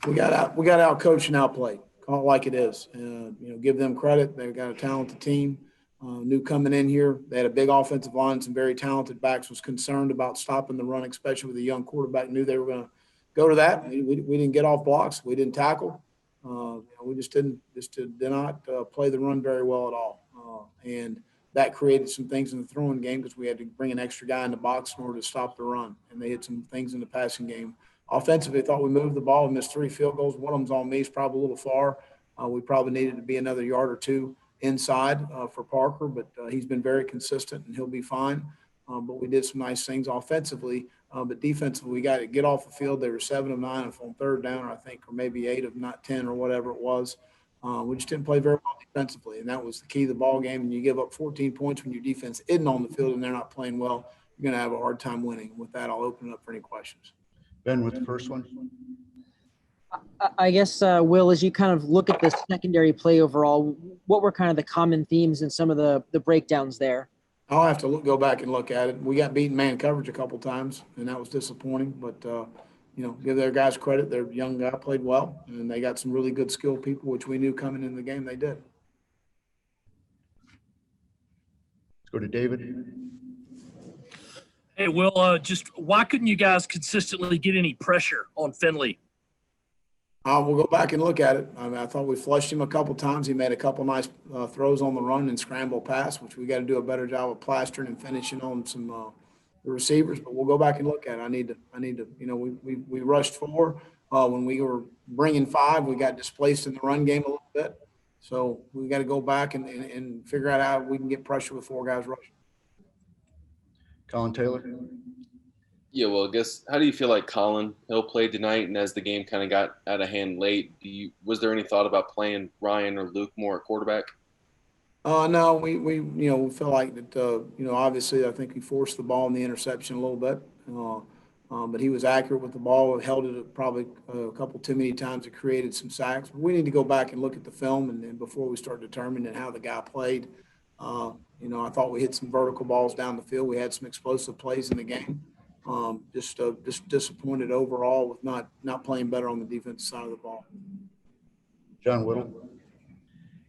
We got out coached and outplayed. Call it like it is. Give them credit. They've got a talented team. New coming in here. They had a big offensive line, some very talented backs. Was concerned about stopping the run, especially with a young quarterback. Knew they were going to go to that. We didn't get off blocks. We didn't tackle. We did not play the run very well at all. And that created some things in the throwing game because we had to bring an extra guy in the box in order to stop the run. And they had some things in the passing game. Offensively, I thought we moved the ball. We missed 3 field goals. One of them's on me. It's probably a little far. We probably needed to be another yard or two inside for Parker, but he's been very consistent and he'll be fine. But we did some nice things offensively. But defensively, we got to get off the field. They were 7 of 9 on third down, I think, or maybe 8 of not 10 or whatever it was. We just didn't play very well defensively, and that was the key to the ball game. And you give up 14 points when your defense isn't on the field and they're not playing well, you're going to have a hard time winning. With that, I'll open it up for any questions. Ben, with the first one. I guess, Will, as you kind of look at the secondary play overall, what were kind of the common themes and some of the breakdowns there? I'll have to go back and look at it. We got beaten man coverage a couple times, and that was disappointing. But, give their guys credit. Their young guy played well, and they got some really good skilled people, which we knew coming into the game they did. Let's go to David. Hey, Will, just why couldn't you guys consistently get any pressure on Finley? We'll go back and look at it. I thought we flushed him a couple times. He made a couple nice throws on the run and scramble pass, which we got to do a better job of plastering and finishing on some the receivers. But we'll go back and look at it. I need to. We rushed 4 when we were bringing 5. We got displaced in the run game a little bit, so we got to go back and figure out how we can get pressure with 4 guys rushing. Colin Taylor. Yeah, well, I guess how do you feel like Colin Hill played tonight, and as the game kind of got out of hand late, was there any thought about playing Ryan or Luke more at quarterback? No, we feel like that. Obviously, I think he forced the ball in the interception a little bit, but he was accurate with the ball. Held it probably a couple too many times. It created some sacks. But we need to go back and look at the film, and then before we start determining how the guy played. I thought we hit some vertical balls down the field. We had some explosive plays in the game. Just disappointed overall with not playing better on the defensive side of the ball. John Whittle.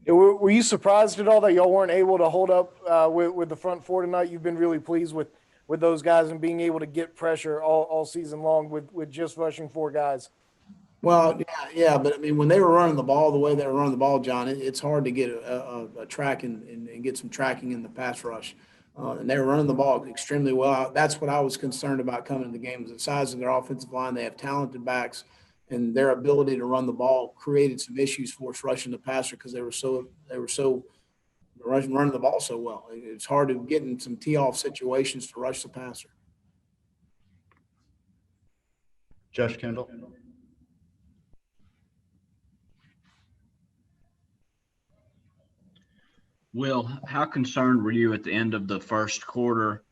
Yeah, were you surprised at all that y'all weren't able to hold up with the front 4 tonight? You've been really pleased with those guys and being able to get pressure all season long with just rushing 4 guys. Well, yeah, but I mean, when they were running the ball the way they were running the ball, John, it's hard to get a track and get some tracking in the pass rush. And they were running the ball extremely well. That's what I was concerned about coming into the game, was the size of their offensive line. They have talented backs, and their ability to run the ball created some issues for us rushing the passer because they were so running the ball so well. It's hard to get in some tee-off situations to rush the passer. Josh Kendall. Will, how concerned were you at the end of the first quarter,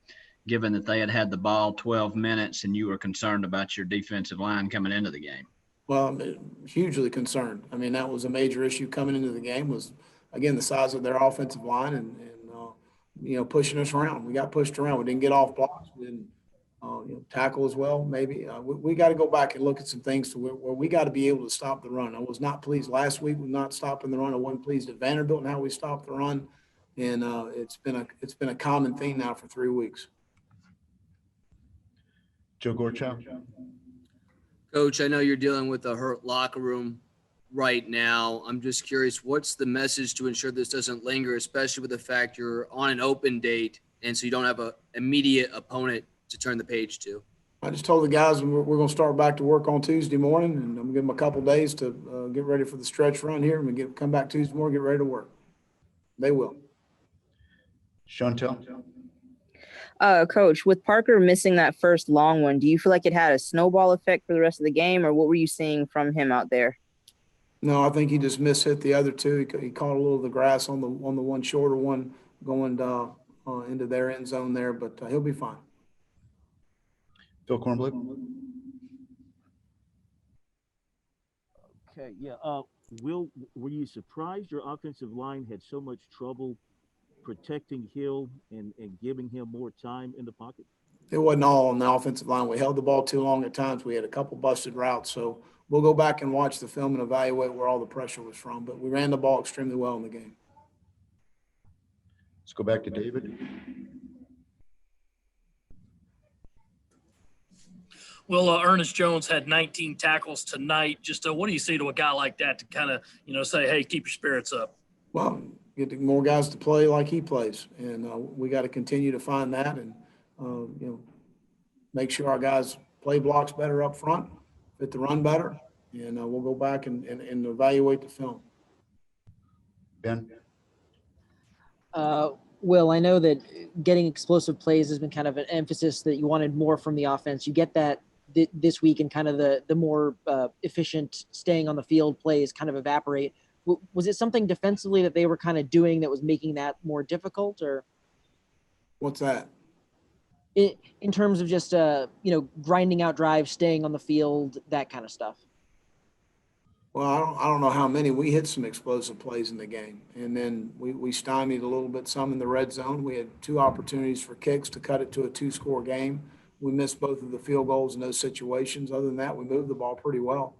given that they had the ball 12 minutes and you were concerned about your defensive line coming into the game? Well, I'm hugely concerned. I mean, that was a major issue coming into the game was, again, the size of their offensive line and pushing us around. We got pushed around. We didn't get off blocks. We didn't tackle as well, maybe. We got to go back and look at some things to where we got to be able to stop the run. I was not pleased last week with not stopping the run. I wasn't pleased at Vanderbilt and how we stopped the run. And it's been a common theme now for 3 weeks. Joe Gorchow. Coach, I know you're dealing with a hurt locker room right now. I'm just curious, what's the message to ensure this doesn't linger, especially with the fact you're on an open date and so you don't have an immediate opponent to turn the page to? I just told the guys we're going to start back to work on Tuesday morning, and I'm going to give them a couple days to get ready for the stretch run here, and we come back Tuesday morning, get ready to work. They will. Chantel. Coach, with Parker missing that first long one, do you feel like it had a snowball effect for the rest of the game, or what were you seeing from him out there? No, I think he just mishit the other 2. He caught a little of the grass on the one shorter one going into their end zone there, but he'll be fine. Phil Kornbluth. Okay, yeah. Will, were you surprised your offensive line had so much trouble protecting Hill and giving him more time in the pocket? It wasn't all on the offensive line. We held the ball too long at times. We had a couple busted routes, so we'll go back and watch the film and evaluate where all the pressure was from. But we ran the ball extremely well in the game. Let's go back to David. Well, Ernest Jones had 19 tackles tonight. Just what do you say to a guy like that to kind of, say, hey, keep your spirits up? Well, get more guys to play like he plays. And we got to continue to find that and, make sure our guys play blocks better up front, fit the run better. And we'll go back and evaluate the film. Ben? Will, I know that getting explosive plays has been kind of an emphasis that you wanted more from the offense. You get that this week, and kind of the more efficient staying on the field plays kind of evaporate. Was it something defensively that they were kind of doing that was making that more difficult, or? What's that? In terms of just, grinding out drives, staying on the field, that kind of stuff. Well, I don't know how many. We hit some explosive plays in the game, and then we stymied a little bit some in the red zone. We had 2 opportunities for kicks to cut it to a 2-score game. We missed both of the field goals in those situations. Other than that, we moved the ball pretty well.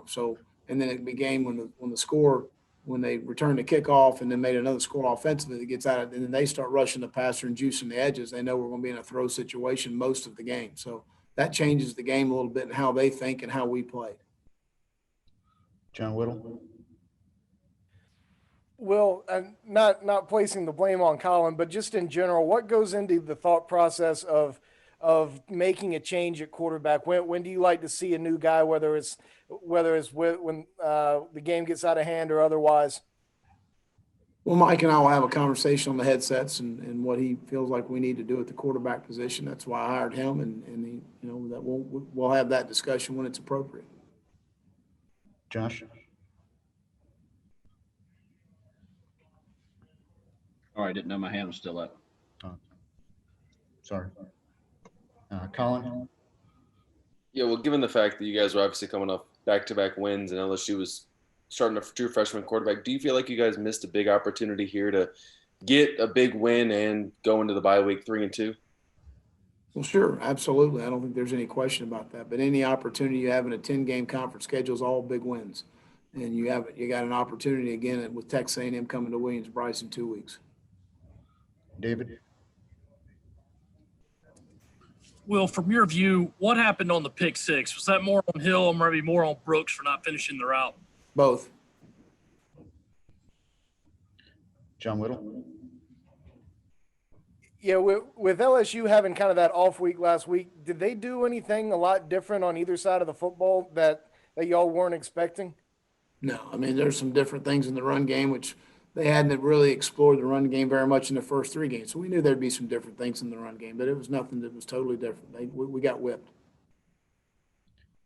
So and then it became when they returned the kickoff and then made another score offensively that gets out of it, and then they start rushing the passer and juicing the edges. They know we're going to be in a throw situation most of the game. So that changes the game a little bit and how they think and how we play. John Whittle? Will, and not placing the blame on Colin, but just in general, what goes into the thought process of making a change at quarterback? When do you like to see a new guy, whether it's when the game gets out of hand or otherwise? Well, Mike and I will have a conversation on the headsets and what he feels like we need to do at the quarterback position. That's why I hired him, and he, that we'll have that discussion when it's appropriate. Josh? Oh, I didn't know my hand was still up. Sorry. Colin? Yeah, well, given the fact that you guys were obviously coming off back-to-back wins and LSU was starting a true freshman quarterback, do you feel like you guys missed a big opportunity here to get a big win and go into the bye week 3-2? Well, sure, absolutely. I don't think there's any question about that. But any opportunity you have in a 10-game conference schedule is all big wins, and you got an opportunity again with Texas A&M coming to Williams-Brice in 2 weeks. David? Will, from your view, what happened on the pick six? Was that more on Hill or maybe more on Brooks for not finishing the route? Both. John Whittle? Yeah, with LSU having kind of that off week last week, did they do anything a lot different on either side of the football that y'all weren't expecting? No, I mean, there's some different things in the run game, which they hadn't really explored the run game very much in the first 3 games. So we knew there'd be some different things in the run game, but it was nothing that was totally different. We got whipped.